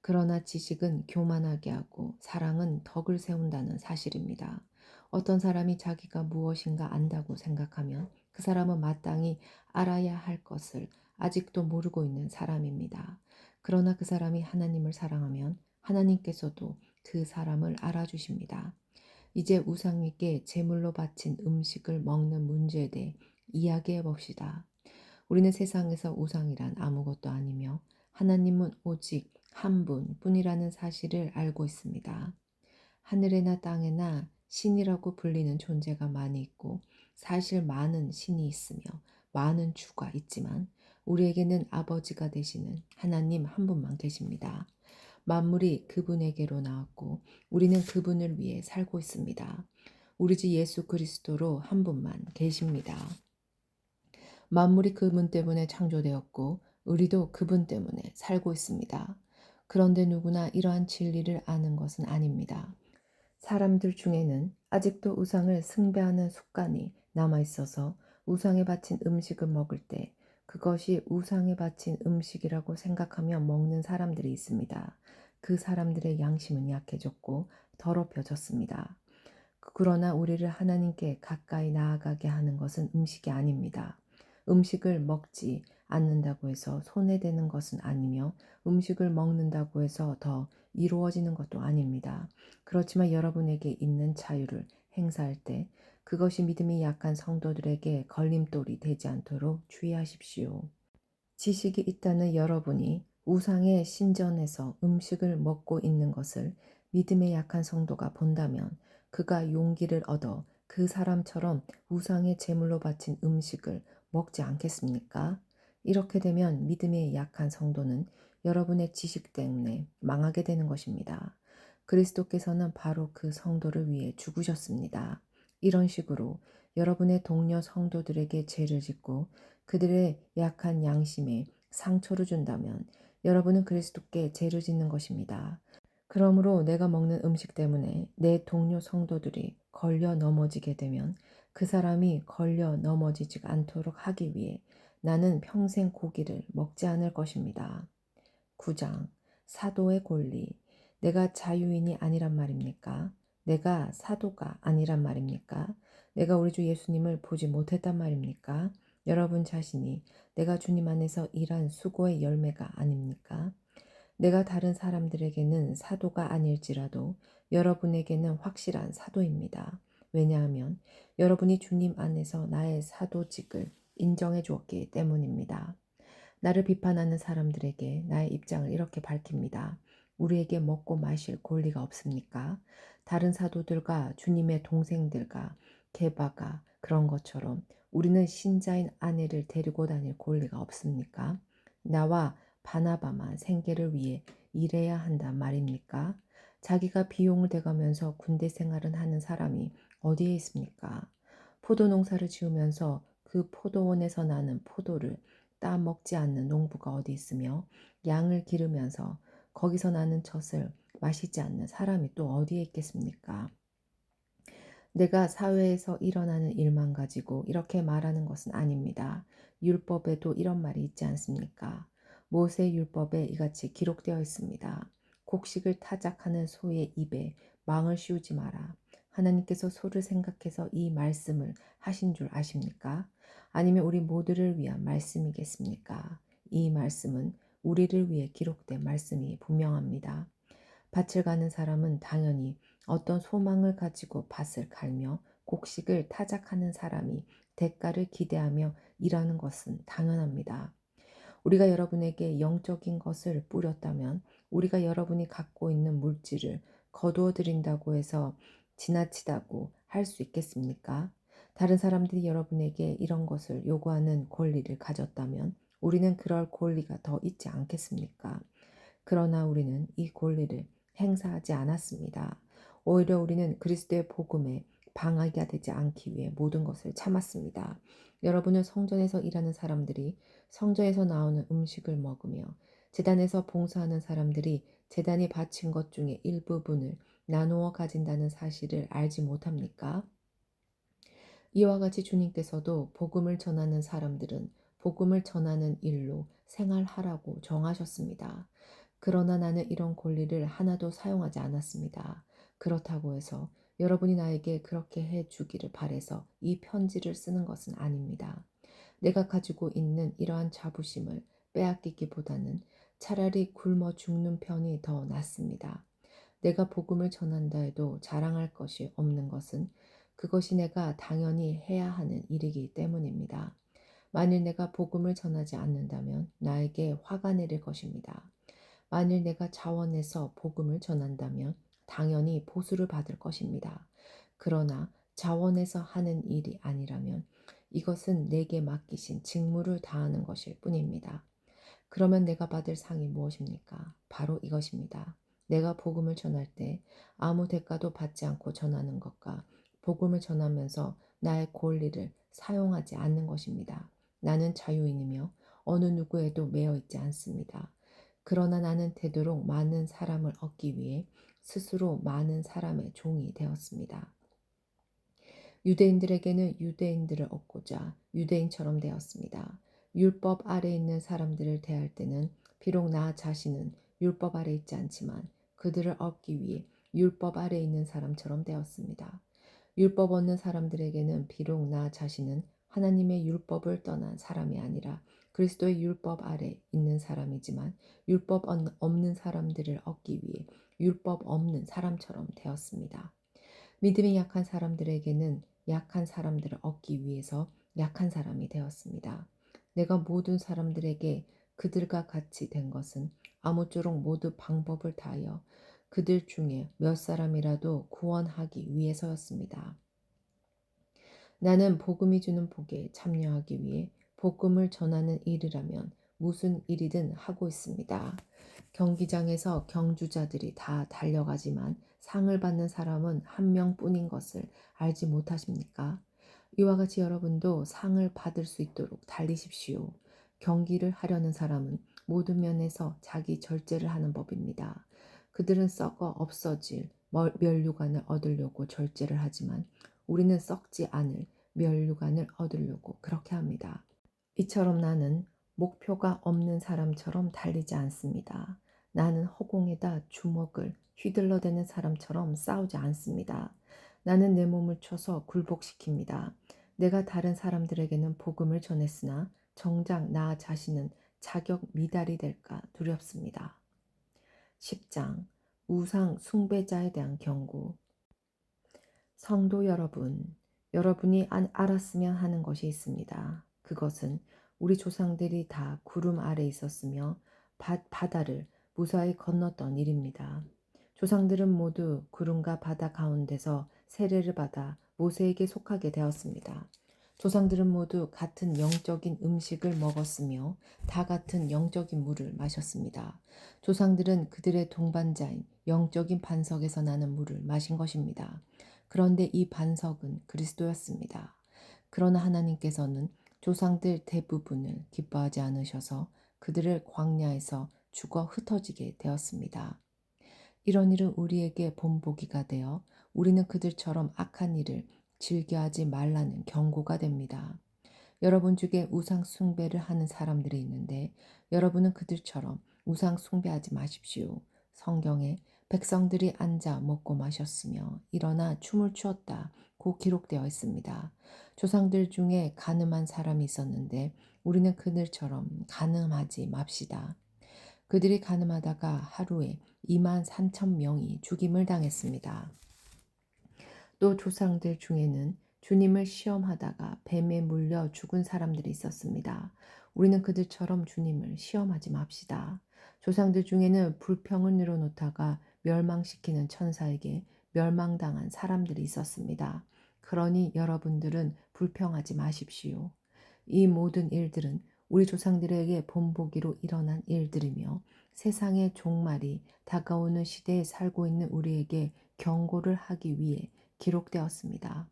그러나 지식은 교만하게 하고 사랑은 덕을 세운다는 사실입니다. 어떤 사람이 자기가 무엇인가 안다고 생각하면 그 사람은 마땅히 알아야 할 것을 아직도 모르고 있는 사람입니다. 그러나 그 사람이 하나님을 사랑하면 하나님께서도 그 사람을 알아주십니다. 이제 우상에게 제물로 바친 음식을 먹는 문제에 대해 이야기해 봅시다. 우리는 세상에서 우상이란 아무것도 아니며 하나님은 오직 한 분뿐이라는 사실을 알고 있습니다. 하늘에나 땅에나 신이라고 불리는 존재가 많이 있고 사실 많은 신이 있으며 많은 주가 있지만 우리에게는 아버지가 되시는 하나님 한 분만 계십니다. 만물이 그분에게로 나왔고 우리는 그분을 위해 살고 있습니다. 우리 주 예수 그리스도로 한 분만 계십니다. 만물이 그분 때문에 창조되었고 우리도 그분 때문에 살고 있습니다. 그런데 누구나 이러한 진리를 아는 것은 아닙니다. 사람들 중에는 아직도 우상을 숭배하는 습관이 남아 있어서 우상에 바친 음식을 먹을 때 그것이 우상에 바친 음식이라고 생각하며 먹는 사람들이 있습니다. 그 사람들의 양심은 약해졌고 더럽혀졌습니다. 그러나 우리를 하나님께 가까이 나아가게 하는 것은 음식이 아닙니다. 음식을 먹지 않는다고 해서 손해되는 것은 아니며 음식을 먹는다고 해서 더 이루어지는 것도 아닙니다. 그렇지만 여러분에게 있는 자유를 행사할 때 그것이 믿음이 약한 성도들에게 걸림돌이 되지 않도록 주의하십시오. 지식이 있다는 여러분이 우상의 신전에서 음식을 먹고 있는 것을 믿음의 약한 성도가 본다면 그가 용기를 얻어 그 사람처럼 우상의 제물로 바친 음식을 먹지 않겠습니까? 이렇게 되면 믿음의 약한 성도는 여러분의 지식 때문에 망하게 되는 것입니다. 그리스도께서는 바로 그 성도를 위해 죽으셨습니다. 이런 식으로 여러분의 동료 성도들에게 죄를 짓고 그들의 약한 양심에 상처를 준다면 여러분은 그리스도께 죄를 짓는 것입니다. 그러므로 내가 먹는 음식 때문에 내 동료 성도들이 걸려 넘어지게 되면 그 사람이 걸려 넘어지지 않도록 하기 위해 나는 평생 고기를 먹지 않을 것입니다. 9장 사도의 권리. 내가 자유인이 아니란 말입니까? 내가 사도가 아니란 말입니까? 내가 우리 주 예수님을 보지 못했단 말입니까? 여러분 자신이 내가 주님 안에서 일한 수고의 열매가 아닙니까? 내가 다른 사람들에게는 사도가 아닐지라도 여러분에게는 확실한 사도입니다. 왜냐하면 여러분이 주님 안에서 나의 사도직을 인정해 주었기 때문입니다. 나를 비판하는 사람들에게 나의 입장을 이렇게 밝힙니다. 우리에게 먹고 마실 권리가 없습니까? 다른 사도들과 주님의 동생들과 게바가 그런 것처럼 우리는 신자인 아내를 데리고 다닐 권리가 없습니까? 나와 바나바만 생계를 위해 일해야 한단 말입니까? 자기가 비용을 대가면서 군대 생활은 하는 사람이 어디에 있습니까? 포도 농사를 지으면서 그 포도원에서 나는 포도를 따먹지 않는 농부가 어디 있으며 양을 기르면서 거기서 나는 젖을 마시지 않는 사람이 또 어디에 있겠습니까? 내가 사회에서 일어나는 일만 가지고 이렇게 말하는 것은 아닙니다. 율법에도 이런 말이 있지 않습니까? 모세 율법에 이같이 기록되어 있습니다. 곡식을 타작하는 소의 입에 망을 씌우지 마라. 하나님께서 소를 생각해서 이 말씀을 하신 줄 아십니까? 아니면 우리 모두를 위한 말씀이겠습니까? 이 말씀은 우리를 위해 기록된 말씀이 분명합니다. 밭을 가는 사람은 당연히 어떤 소망을 가지고 밭을 갈며 곡식을 타작하는 사람이 대가를 기대하며 일하는 것은 당연합니다. 우리가 여러분에게 영적인 것을 뿌렸다면 우리가 여러분이 갖고 있는 물질을 거두어 드린다고 해서 지나치다고 할 수 있겠습니까? 다른 사람들이 여러분에게 이런 것을 요구하는 권리를 가졌다면 우리는 그럴 권리가 더 있지 않겠습니까? 그러나 우리는 이 권리를 행사하지 않았습니다. 오히려 우리는 그리스도의 복음에 방해가 되지 않기 위해 모든 것을 참았습니다. 여러분은 성전에서 일하는 사람들이 성전에서 나오는 음식을 먹으며 제단에서 봉사하는 사람들이 제단이 바친 것 중에 일부분을 나누어 가진다는 사실을 알지 못합니까? 이와 같이 주님께서도 복음을 전하는 사람들은 복음을 전하는 일로 생활하라고 정하셨습니다. 그러나 나는 이런 권리를 하나도 사용하지 않았습니다. 그렇다고 해서 여러분이 나에게 그렇게 해 주기를 바래서 이 편지를 쓰는 것은 아닙니다. 내가 가지고 있는 이러한 자부심을 빼앗기기보다는 차라리 굶어 죽는 편이 더 낫습니다. 내가 복음을 전한다 해도 자랑할 것이 없는 것은 그것이 내가 당연히 해야 하는 일이기 때문입니다. 만일 내가 복음을 전하지 않는다면 나에게 화가 내릴 것입니다. 만일 내가 자원해서 복음을 전한다면 당연히 보수를 받을 것입니다. 그러나 자원해서 하는 일이 아니라면 이것은 내게 맡기신 직무를 다하는 것일 뿐입니다. 그러면 내가 받을 상이 무엇입니까? 바로 이것입니다. 내가 복음을 전할 때 아무 대가도 받지 않고 전하는 것과 복음을 전하면서 나의 권리를 사용하지 않는 것입니다. 나는 자유인이며 어느 누구에도 매여 있지 않습니다. 그러나 나는 되도록 많은 사람을 얻기 위해 스스로 많은 사람의 종이 되었습니다. 유대인들에게는 유대인들을 얻고자 유대인처럼 되었습니다. 율법 아래 있는 사람들을 대할 때는 비록 나 자신은 율법 아래 있지 않지만 그들을 얻기 위해 율법 아래 있는 사람처럼 되었습니다. 율법 없는 사람들에게는 비록 나 자신은 하나님의 율법을 떠난 사람이 아니라 그리스도의 율법 아래 있는 사람이지만 율법 없는 사람들을 얻기 위해 율법 없는 사람처럼 되었습니다. 믿음이 약한 사람들에게는 약한 사람들을 얻기 위해서 약한 사람이 되었습니다. 내가 모든 사람들에게 그들과 같이 된 것은 아무쪼록 모두 방법을 다하여 그들 중에 몇 사람이라도 구원하기 위해서였습니다. 나는 복음이 주는 복에 참여하기 위해 복음을 전하는 일이라면 무슨 일이든 하고 있습니다. 경기장에서 경주자들이 다 달려가지만 상을 받는 사람은 한 명뿐인 것을 알지 못하십니까? 이와 같이 여러분도 상을 받을 수 있도록 달리십시오. 경기를 하려는 사람은 모든 면에서 자기 절제를 하는 법입니다. 그들은 썩어 없어질 멸류관을 얻으려고 절제를 하지만 우리는 썩지 않을 멸류관을 얻으려고 그렇게 합니다. 이처럼 나는 목표가 없는 사람처럼 달리지 않습니다. 나는 허공에다 주먹을 휘둘러대는 사람처럼 싸우지 않습니다. 나는 내 몸을 쳐서 굴복시킵니다. 내가 다른 사람들에게는 복음을 전했으나 정작 나 자신은 자격 미달이 될까 두렵습니다. 10장 우상 숭배자에 대한 경고. 성도 여러분, 여러분이 알았으면 하는 것이 있습니다. 그것은 우리 조상들이 다 구름 아래 있었으며 바다를 무사히 건넜던 일입니다. 조상들은 모두 구름과 바다 가운데서 세례를 받아 모세에게 속하게 되었습니다. 조상들은 모두 같은 영적인 음식을 먹었으며 다 같은 영적인 물을 마셨습니다. 조상들은 그들의 동반자인 영적인 반석에서 나는 물을 마신 것입니다. 그런데 이 반석은 그리스도였습니다. 그러나 하나님께서는 조상들 대부분을 기뻐하지 않으셔서 그들을 광야에서 죽어 흩어지게 되었습니다. 이런 일은 우리에게 본보기가 되어 우리는 그들처럼 악한 일을 즐겨하지 말라는 경고가 됩니다. 여러분 중에 우상 숭배를 하는 사람들이 있는데 여러분은 그들처럼 우상 숭배하지 마십시오. 성경에 백성들이 앉아 먹고 마셨으며 일어나 춤을 추었다고 기록되어 있습니다. 조상들 중에 가늠한 사람이 있었는데 우리는 그들처럼 가늠하지 맙시다. 그들이 가늠하다가 하루에 2만 3천 명이 죽임을 당했습니다. 또 조상들 중에는 주님을 시험하다가 뱀에 물려 죽은 사람들이 있었습니다. 우리는 그들처럼 주님을 시험하지 맙시다. 조상들 중에는 불평을 늘어놓다가 멸망시키는 천사에게 멸망당한 사람들이 있었습니다. 그러니 여러분들은 불평하지 마십시오. 이 모든 일들은 우리 조상들에게 본보기로 일어난 일들이며 세상의 종말이 다가오는 시대에 살고 있는 우리에게 경고를 하기 위해 기록되었습니다.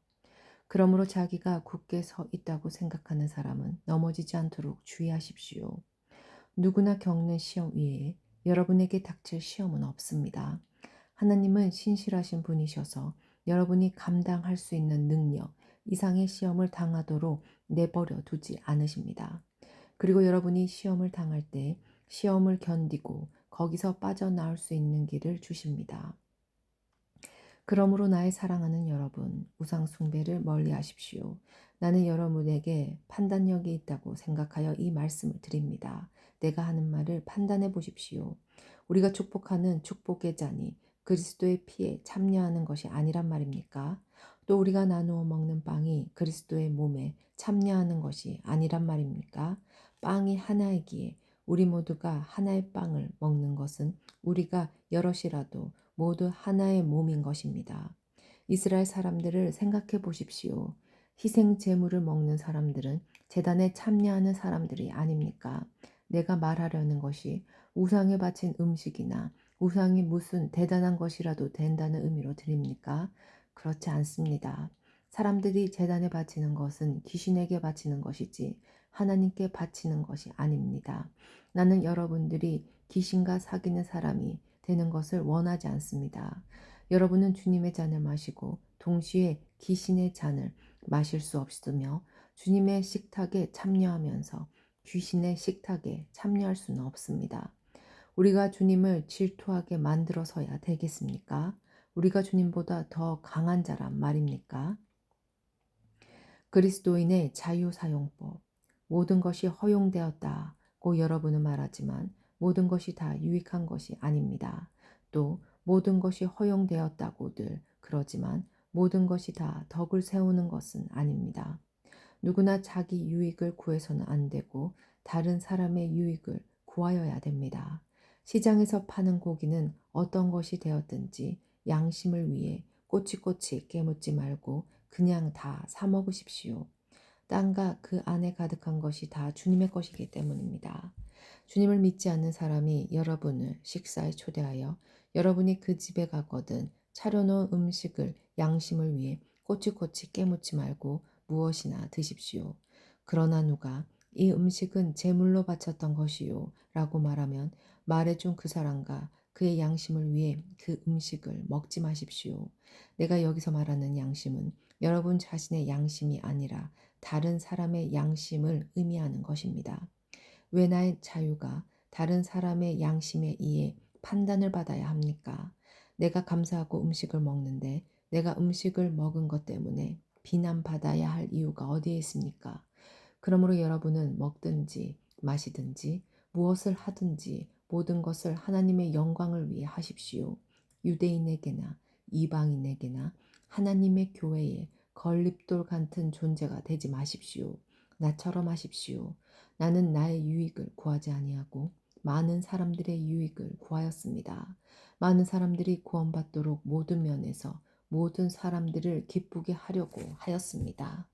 그러므로 자기가 굳게 서 있다고 생각하는 사람은 넘어지지 않도록 주의하십시오. 누구나 겪는 시험 위에 여러분에게 닥칠 시험은 없습니다. 하나님은 신실하신 분이셔서 여러분이 감당할 수 있는 능력 이상의 시험을 당하도록 내버려 두지 않으십니다. 그리고 여러분이 시험을 당할 때 시험을 견디고 거기서 빠져나올 수 있는 길을 주십니다. 그러므로 나의 사랑하는 여러분, 우상 숭배를 멀리 하십시오. 나는 여러분에게 판단력이 있다고 생각하여 이 말씀을 드립니다. 내가 하는 말을 판단해 보십시오. 우리가 축복하는 축복의 잔이 그리스도의 피에 참여하는 것이 아니란 말입니까? 또 우리가 나누어 먹는 빵이 그리스도의 몸에 참여하는 것이 아니란 말입니까? 빵이 하나이기에 우리 모두가 하나의 빵을 먹는 것은 우리가 여럿이라도 모두 하나의 몸인 것입니다. 이스라엘 사람들을 생각해 보십시오. 희생 제물을 먹는 사람들은 제단에 참여하는 사람들이 아닙니까? 내가 말하려는 것이 우상에 바친 음식이나 우상이 무슨 대단한 것이라도 된다는 의미로 드립니까? 그렇지 않습니다. 사람들이 제단에 바치는 것은 귀신에게 바치는 것이지 하나님께 바치는 것이 아닙니다. 나는 여러분들이 귀신과 사귀는 사람이 되는 것을 원하지 않습니다. 여러분은 주님의 잔을 마시고 동시에 귀신의 잔을 마실 수 없으며 주님의 식탁에 참여하면서 귀신의 식탁에 참여할 수는 없습니다. 우리가 주님을 질투하게 만들어서야 되겠습니까? 우리가 주님보다 더 강한 자란 말입니까? 그리스도인의 자유사용법. 모든 것이 허용되었다고 여러분은 말하지만 모든 것이 다 유익한 것이 아닙니다. 또 모든 것이 허용되었다고들 그러지만 모든 것이 다 덕을 세우는 것은 아닙니다. 누구나 자기 유익을 구해서는 안 되고 다른 사람의 유익을 구하여야 됩니다. 시장에서 파는 고기는 어떤 것이 되었든지 양심을 위해 꼬치꼬치 깨묻지 말고 그냥 다 사 먹으십시오. 땅과 그 안에 가득한 것이 다 주님의 것이기 때문입니다. 주님을 믿지 않는 사람이 여러분을 식사에 초대하여 여러분이 그 집에 가거든 차려놓은 음식을 양심을 위해 꼬치꼬치 깨묻지 말고 무엇이나 드십시오. 그러나 누가 이 음식은 제물로 바쳤던 것이요 라고 말하면 말해준 그 사람과 그의 양심을 위해 그 음식을 먹지 마십시오. 내가 여기서 말하는 양심은 여러분 자신의 양심이 아니라 다른 사람의 양심을 의미하는 것입니다. 왜 나의 자유가 다른 사람의 양심에 의해 판단을 받아야 합니까? 내가 감사하고 음식을 먹는데 내가 음식을 먹은 것 때문에 비난받아야 할 이유가 어디에 있습니까? 그러므로 여러분은 먹든지 마시든지 무엇을 하든지 모든 것을 하나님의 영광을 위해 하십시오. 유대인에게나 이방인에게나 하나님의 교회에 걸림돌 같은 존재가 되지 마십시오. 나처럼 하십시오. 나는 나의 유익을 구하지 아니하고 많은 사람들의 유익을 구하였습니다. 많은 사람들이 구원받도록 모든 면에서 모든 사람들을 기쁘게 하려고 하였습니다.